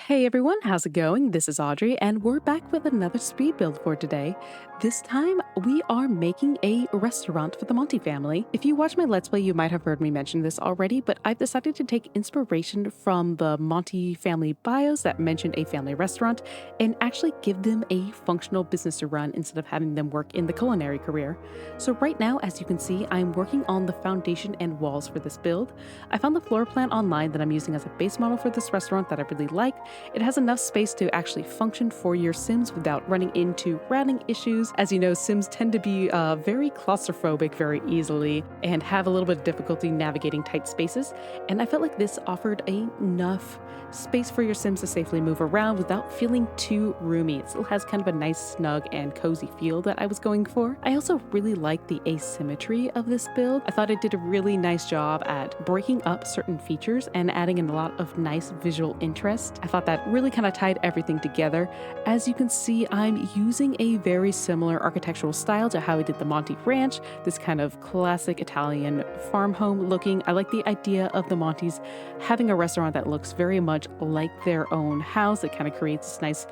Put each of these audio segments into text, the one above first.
Hey everyone, how's it going? This is Audrey, and we're back with another speed build for today. This time, we are making a restaurant for the Monty family. If you watch my Let's Play, you might have heard me mention this already, but I've decided to take inspiration from the Monty family bios that mentioned a family restaurant and actually give them a functional business to run instead of having them work in the culinary career. So right now, as you can see, I'm working on the foundation and walls for this build. I found the floor plan online that I'm using as a base model for this restaurant that I really like. It has enough space to actually function for your Sims without running into routing issues. As you know, Sims tend to be very claustrophobic very easily and have a little bit of difficulty navigating tight spaces. And I felt like this offered enough space for your Sims to safely move around without feeling too roomy. It still has kind of a nice, snug, and cozy feel that I was going for. I also really like the asymmetry of this build. I thought it did a really nice job at breaking up certain features and adding in a lot of nice visual interest. I thought that really kind of tied everything together. As you can see, I'm using a very similar architectural style to how I did the Monty Ranch, this kind of classic Italian farm home looking. I like the idea of the Montys having a restaurant that looks very much like their own house. It kind of creates this nice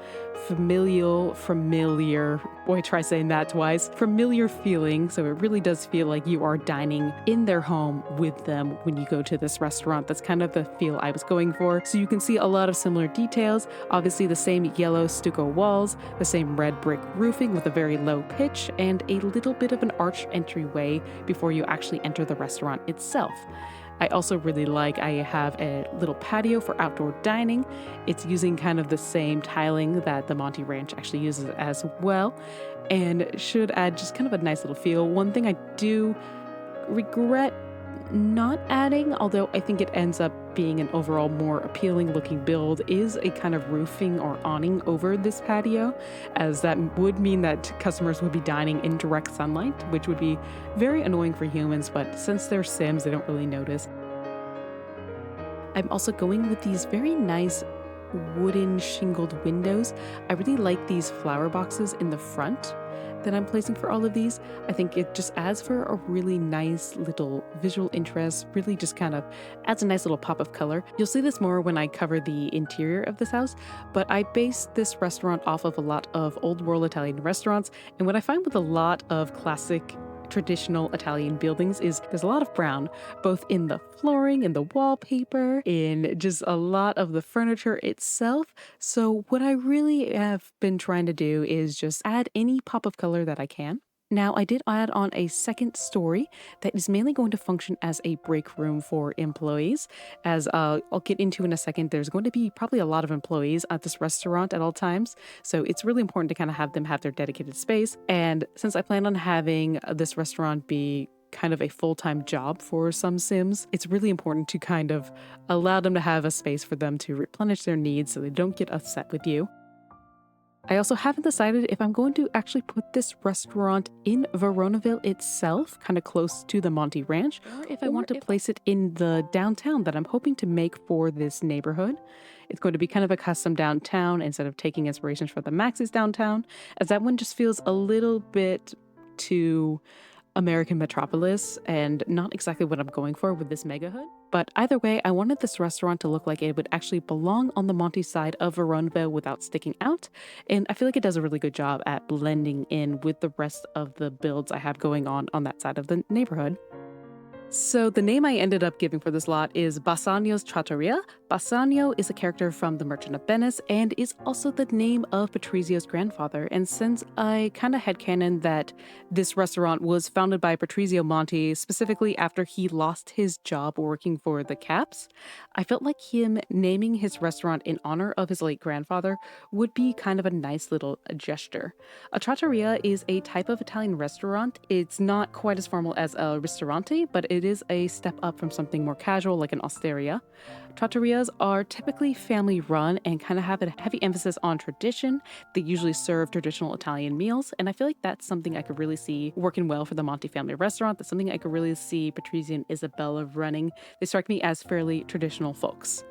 familiar, boy, try saying that twice, familiar feeling. So it really does feel like you are dining in their home with them when you go to this restaurant. That's kind of the feel I was going for. So you can see a lot of similar details. Obviously the same yellow stucco walls, the same red brick roofing with a very low pitch, and a little bit of an arched entryway before you actually enter the restaurant itself. I also really like I have a little patio for outdoor dining. It's using kind of the same tiling that the Monty Ranch actually uses as well, and should add just kind of a nice little feel. One thing I do regret not adding, although I think it ends up being an overall more appealing looking build, is a kind of roofing or awning over this patio, as that would mean that customers would be dining in direct sunlight, which would be very annoying for humans, but since they're Sims, they don't really notice. I'm also going with these very nice wooden shingled windows. I really like these flower boxes in the front that I'm placing for all of these. I think it just adds for a really nice little visual interest, really just kind of adds a nice little pop of color. You'll see this more when I cover the interior of this house, but I based this restaurant off of a lot of old world Italian restaurants, and what I find with a lot of classic traditional Italian buildings is there's a lot of brown, both in the flooring, in the wallpaper, in just a lot of the furniture itself. So what I really have been trying to do is just add any pop of color that I can. Now, I did add on a second story that is mainly going to function as a break room for employees. As I'll get into in a second, there's going to be probably a lot of employees at this restaurant at all times. So it's really important to kind of have them have their dedicated space. And since I plan on having this restaurant be kind of a full-time job for some Sims, it's really important to kind of allow them to have a space for them to replenish their needs so they don't get upset with you. I also haven't decided if I'm going to actually put this restaurant in Veronaville itself, kind of close to the Monty Ranch, or if I want to place it in the downtown that I'm hoping to make for this neighborhood. It's going to be kind of a custom downtown instead of taking inspirations from the Max's downtown, as that one just feels a little bit too American metropolis and not exactly what I'm going for with this mega hood. But either way, I wanted this restaurant to look like it would actually belong on the Monty side of Veronaville without sticking out, and I feel like it does a really good job at blending in with the rest of the builds I have going on that side of the neighborhood. So the name I ended up giving for this lot is Bassanio's Trattoria. Bassanio is a character from The Merchant of Venice and is also the name of Patrizio's grandfather. And since I kind of headcanon that this restaurant was founded by Patrizio Monty specifically after he lost his job working for the Caps, I felt like him naming his restaurant in honor of his late grandfather would be kind of a nice little gesture. A trattoria is a type of Italian restaurant. It's not quite as formal as a ristorante, but it is a step up from something more casual like an osteria. Trattorias are typically family run and kind of have a heavy emphasis on tradition. They usually serve traditional Italian meals, and I feel like that's something I could really see working well for the Monty family restaurant. That's something I could really see Patrizio and Isabella running. They strike me as fairly traditional folks.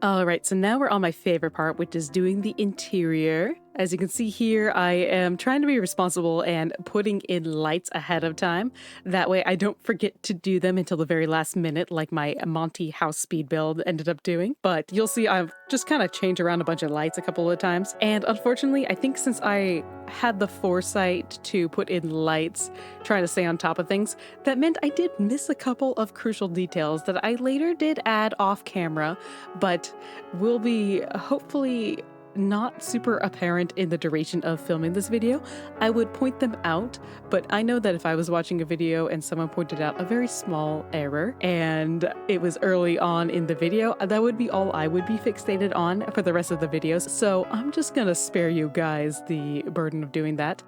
Alright, so now we're on my favorite part, which is doing the interior. As you can see here, I am trying to be responsible and putting in lights ahead of time. That way I don't forget to do them until the very last minute, like my Monty house speed build ended up doing. But you'll see I've just kind of changed around a bunch of lights a couple of times. And unfortunately, I think since I had the foresight to put in lights, trying to stay on top of things, that meant I did miss a couple of crucial details that I later did add off camera, but will be hopefully not super apparent in the duration of filming this video. I would point them out, but I know that if I was watching a video and someone pointed out a very small error and it was early on in the video, that would be all I would be fixated on for the rest of the videos. So I'm just gonna spare you guys the burden of doing that.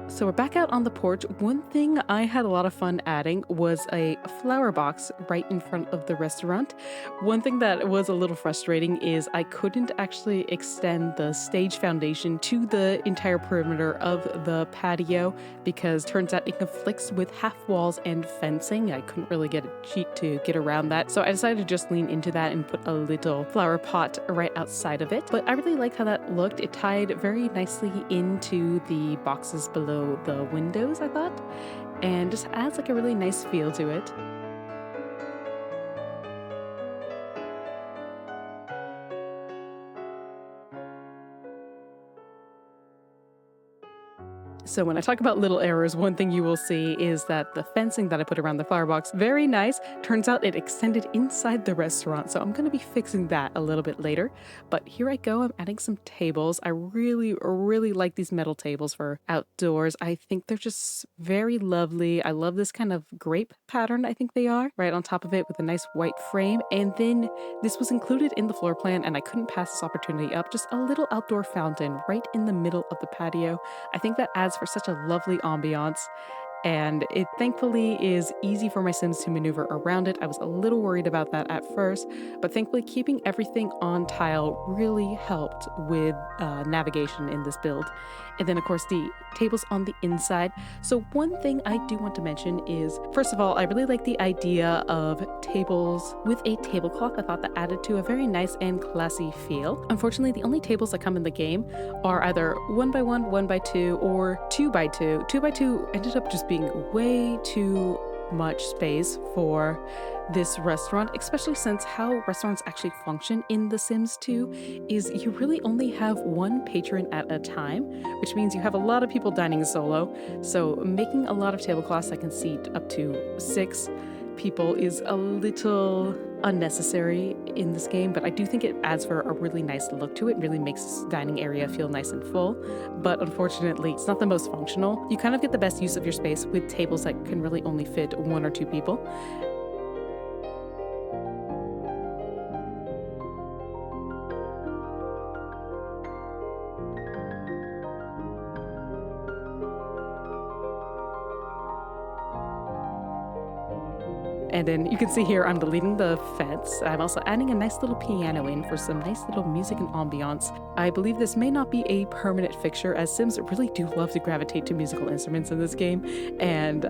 So we're back out on the porch. One thing I had a lot of fun adding was a flower box right in front of the restaurant. One thing that was a little frustrating is I couldn't actually extend the stage foundation to the entire perimeter of the patio because turns out it conflicts with half walls and fencing. I couldn't really get a cheat to get around that. So I decided to just lean into that and put a little flower pot right outside of it. But I really liked how that looked. It tied very nicely into the boxes below the windows, I thought, and just adds like a really nice feel to it. So when I talk about little errors, one thing you will see is that the fencing that I put around the flower box, very nice. Turns out it extended inside the restaurant, so I'm going to be fixing that a little bit later. But here I go, I'm adding some tables. I really like these metal tables for outdoors. I think they're just very lovely. I love this kind of grape pattern, I think they are, right on top of it with a nice white frame. And then this was included in the floor plan and I couldn't pass this opportunity up. Just a little outdoor fountain right in the middle of the patio. I think that adds for such a lovely ambiance, and it thankfully is easy for my Sims to maneuver around it. I was a little worried about that at first, but thankfully keeping everything on tile really helped with navigation in this build. And then of course the tables on the inside. So one thing I do want to mention is, first of all, I really like the idea of tables with a tablecloth. I thought that added to a very nice and classy feel. Unfortunately, the only tables that come in the game are either 1x1, 1x2, or 2x2. 2x2 ended up just being way too much space for this restaurant, especially since how restaurants actually function in The Sims 2 is you really only have one patron at a time, which means you have a lot of people dining solo. So making a lot of tablecloths that can seat up to 6 people is a little unnecessary in this game, but I do think it adds for a really nice look to it. Really makes this dining area feel nice and full, but unfortunately it's not the most functional. You kind of get the best use of your space with tables that can really only fit 1 or 2 people. And then you can see here I'm deleting the fence. I'm also adding a nice little piano in for some nice little music and ambiance. I believe this may not be a permanent fixture, as Sims really do love to gravitate to musical instruments in this game, and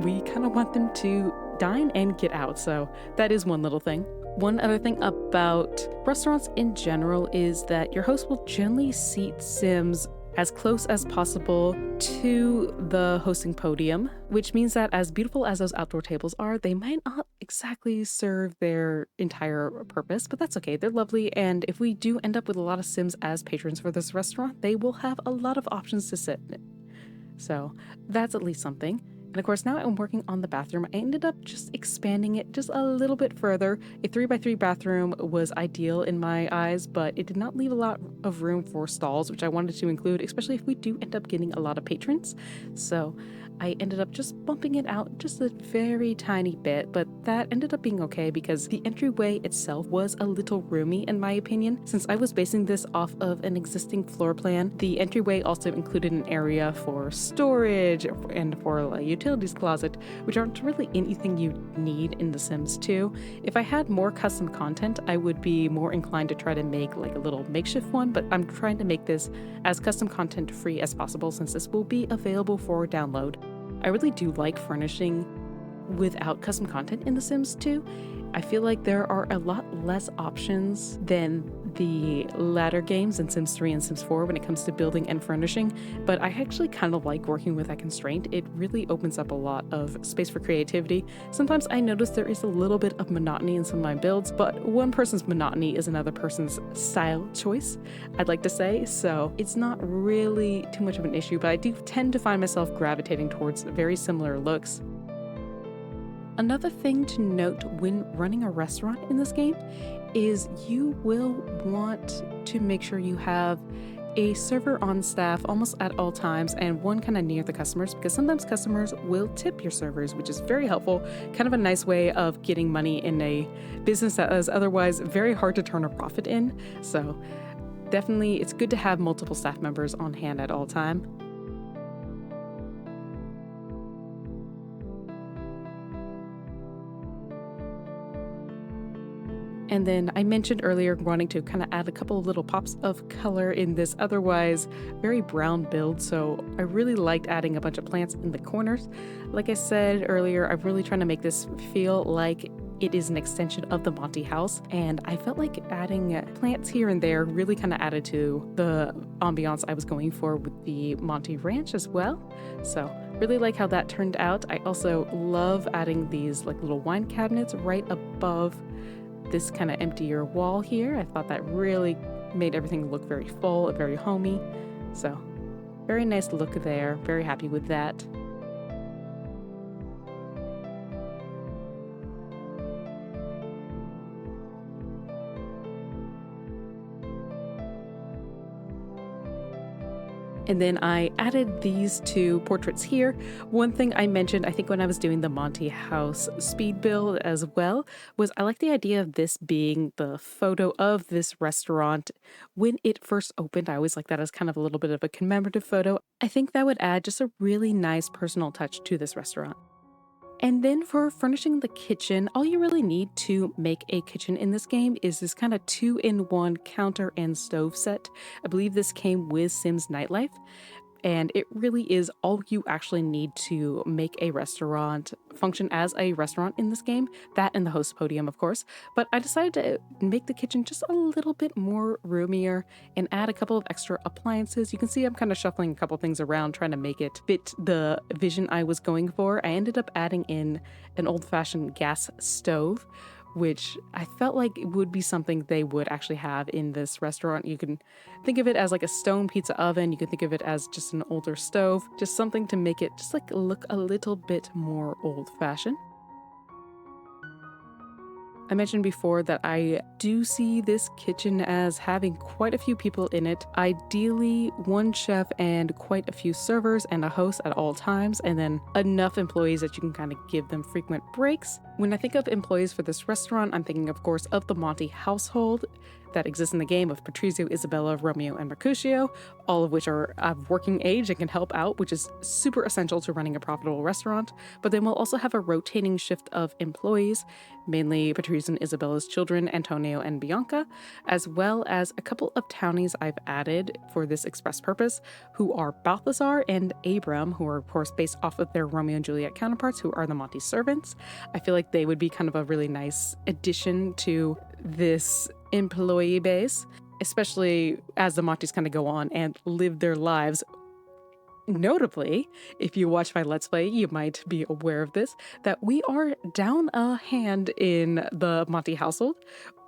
we kind of want them to dine and get out, so that is one little thing. One other thing about restaurants in general is that your host will generally seat Sims as close as possible to the hosting podium, which means that as beautiful as those outdoor tables are, they might not exactly serve their entire purpose, but that's okay. They're lovely, and if we do end up with a lot of Sims as patrons for this restaurant, they will have a lot of options to sit in. So that's at least something. And of course, now I'm working on the bathroom. I ended up just expanding it just a little bit further. A 3x3 bathroom was ideal in my eyes, but it did not leave a lot of room for stalls, which I wanted to include, especially if we do end up getting a lot of patrons. So I ended up just bumping it out just a very tiny bit, but that ended up being okay because the entryway itself was a little roomy in my opinion. Since I was basing this off of an existing floor plan, the entryway also included an area for storage and for a utilities closet, which aren't really anything you need in The Sims 2. If I had more custom content, I would be more inclined to try to make like a little makeshift one, but I'm trying to make this as custom content free as possible since this will be available for download. I really do like furnishing without custom content in The Sims 2. I feel like there are a lot less options than the latter games in Sims 3 and Sims 4 when it comes to building and furnishing, but I actually kind of like working with that constraint. It really opens up a lot of space for creativity. Sometimes I notice there is a little bit of monotony in some of my builds, but one person's monotony is another person's style choice, I'd like to say, so it's not really too much of an issue, but I do tend to find myself gravitating towards very similar looks. Another thing to note when running a restaurant in this game is you will want to make sure you have a server on staff almost at all times and one kind of near the customers, because sometimes customers will tip your servers, which is very helpful. Kind of a nice way of getting money in a business that is otherwise very hard to turn a profit in. So definitely it's good to have multiple staff members on hand at all time. And then I mentioned earlier wanting to kind of add a couple of little pops of color in this otherwise very brown build, so I really liked adding a bunch of plants in the corners. Like I said earlier, I'm really trying to make this feel like it is an extension of the Monty house, and I felt like adding plants here and there really kind of added to the ambiance I was going for with the Monty ranch as well. So really like how that turned out. I also love adding these like little wine cabinets right above this kind of emptier wall here. I thought that really made everything look very full and very homey. So very nice look there. Very happy with that. And then I added these two portraits here. One thing I mentioned, I think when I was doing the Monty house speed build as well, was I like the idea of this being the photo of this restaurant when it first opened. I always like that as kind of a little bit of a commemorative photo. I think that would add just a really nice personal touch to this restaurant. And then for furnishing the kitchen, all you really need to make a kitchen in this game is this kind of 2-in-1 counter and stove set. I believe this came with Sims Nightlife, and it really is all you actually need to make a restaurant function as a restaurant in this game. That and the host podium, of course. But I decided to make the kitchen just a little bit more roomier and add a couple of extra appliances. You can see I'm kind of shuffling a couple things around, trying to make it fit the vision I was going for. I ended up adding in an old-fashioned gas stove, which I felt like it would be something they would actually have in this restaurant. You can think of it as like a stone pizza oven. You can think of it as just an older stove, just something to make it just like look a little bit more old-fashioned. I mentioned before that I do see this kitchen as having quite a few people in it. Ideally, one chef and quite a few servers and a host at all times, and then enough employees that you can kind of give them frequent breaks. When I think of employees for this restaurant, I'm thinking, of course, of the Monty household that exists in the game of Patrizio, Isabella, Romeo, and Mercutio, all of which are of working age and can help out, which is super essential to running a profitable restaurant. But then we'll also have a rotating shift of employees, mainly Patrizio and Isabella's children, Antonio and Bianca, as well as a couple of townies I've added for this express purpose, who are Balthazar and Abram, who are, of course, based off of their Romeo and Juliet counterparts, who are the Monty servants. I feel like they would be kind of a really nice addition to this employee base, especially as the Monties kind of go on and live their lives. Notably, if you watch my Let's Play, you might be aware of this, that we are down a hand in the Monty household.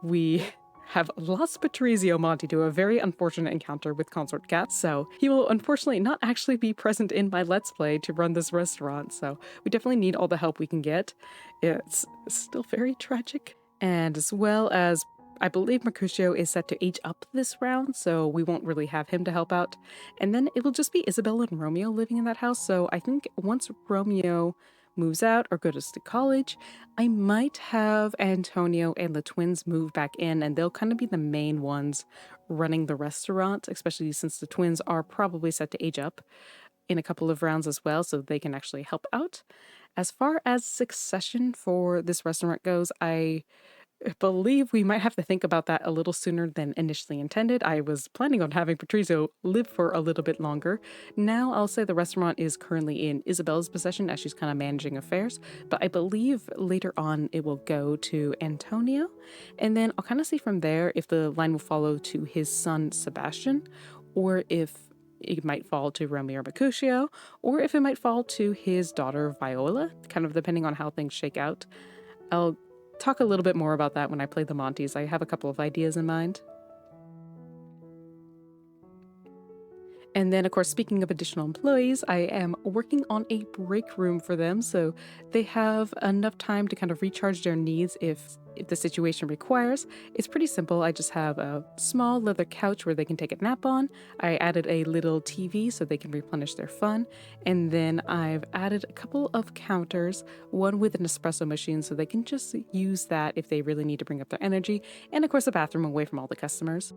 We have lost Patrizio Monty to a very unfortunate encounter with consort cats, so he will unfortunately not actually be present in my Let's Play to run this restaurant, so we definitely need all the help we can get. It's still very tragic. And as well as I believe Mercutio is set to age up this round, so we won't really have him to help out. And then it will just be Isabella and Romeo living in that house, so I think once Romeo moves out or goes to college, I might have Antonio and the twins move back in, and they'll kind of be the main ones running the restaurant, especially since the twins are probably set to age up in a couple of rounds as well, so they can actually help out. As far as succession for this restaurant goes, I believe we might have to think about that a little sooner than initially intended. I was planning on having Patrizio live for a little bit longer. Now I'll say the restaurant is currently in Isabella's possession as she's kind of managing affairs, but I believe later on it will go to Antonio, and then I'll kind of see from there if the line will follow to his son Sebastian, or if it might fall to Romeo or Mercutio, or if it might fall to his daughter Viola, kind of depending on how things shake out. I'll talk a little bit more about that when I play the Monties. I have a couple of ideas in mind. And then, of course, speaking of additional employees, I am working on a break room for them so they have enough time to kind of recharge their needs if the situation requires. It's pretty simple. I just have a small leather couch where they can take a nap on. I added a little TV so they can replenish their fun. And then I've added a couple of counters, one with an espresso machine so they can just use that if they really need to bring up their energy. And of course, a bathroom away from all the customers.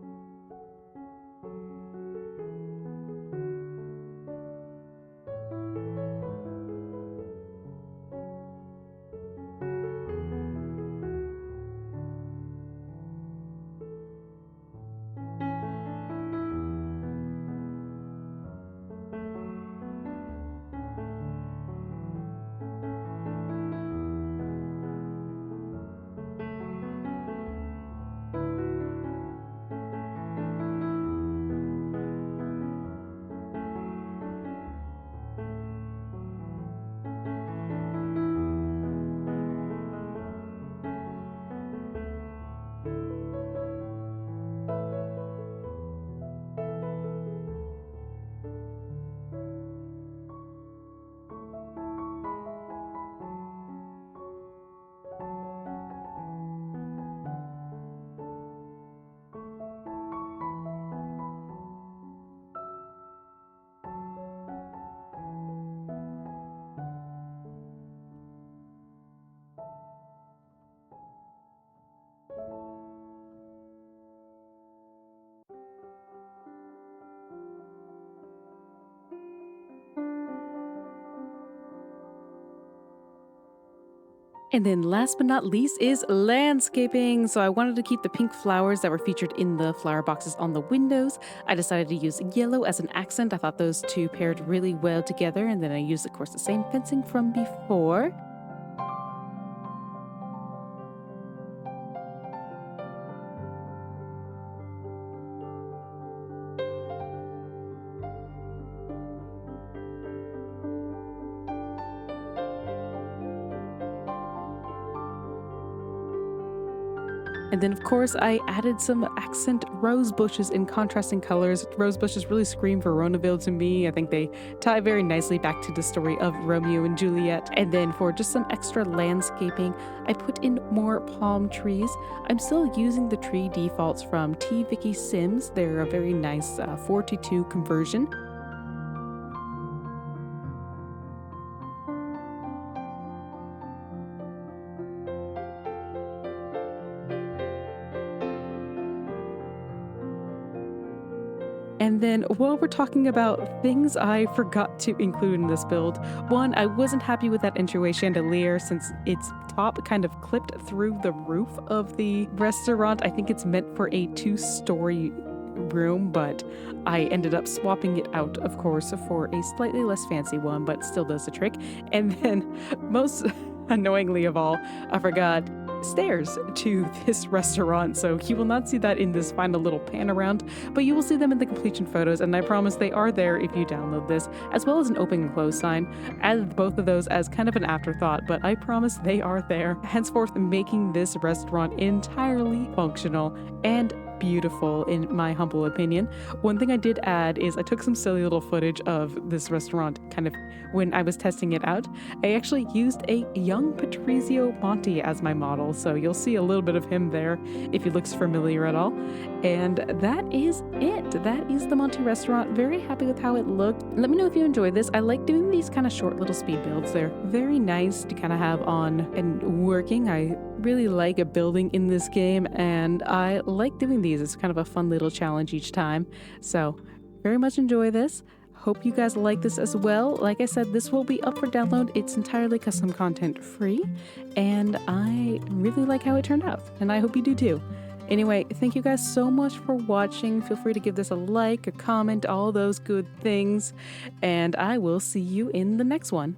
And then last but not least is landscaping. So I wanted to keep the pink flowers that were featured in the flower boxes on the windows. I decided to use yellow as an accent. I thought those two paired really well together. And then I used, of course, the same fencing from before. And then, of course, I added some accent rose bushes in contrasting colors. Rose bushes really scream Veronaville to me. I think they tie very nicely back to the story of Romeo and Juliet. And then for just some extra landscaping, I put in more palm trees. I'm still using the tree defaults from T. Vicky Sims. They're a very nice 4:2 conversion. And then while we're talking about things I forgot to include in this build, one, I wasn't happy with that entryway chandelier since its top kind of clipped through the roof of the restaurant. I think it's meant for a 2-story room, but I ended up swapping it out, of course, for a slightly less fancy one, but still does the trick. And then most annoyingly of all, I forgot stairs to this restaurant, so you will not see that in this final little pan around, but you will see them in the completion photos, and I promise they are there if you download this, as well as an open and close sign. Added both of those as kind of an afterthought, but I promise they are there, henceforth making this restaurant entirely functional and beautiful in my humble opinion. One thing I did add is I took some silly little footage of this restaurant kind of when I was testing it out. I actually used a young Patrizio Monty as my model, so you'll see a little bit of him there if he looks familiar at all. And that is it. That is the Monty restaurant. Very happy with how it looked. Let me know if you enjoyed this. I like doing these kind of short little speed builds. They're very nice to kind of have on and working. I really like a building in this game, and I like doing these. It's kind of a fun little challenge each time. So very much enjoy this. Hope you guys like this as well. Like I said, this will be up for download. It's entirely custom content free, and I really like how it turned out, and I hope you do too. Anyway, thank you guys so much for watching. Feel free to give this a like, a comment, all those good things, and I will see you in the next one.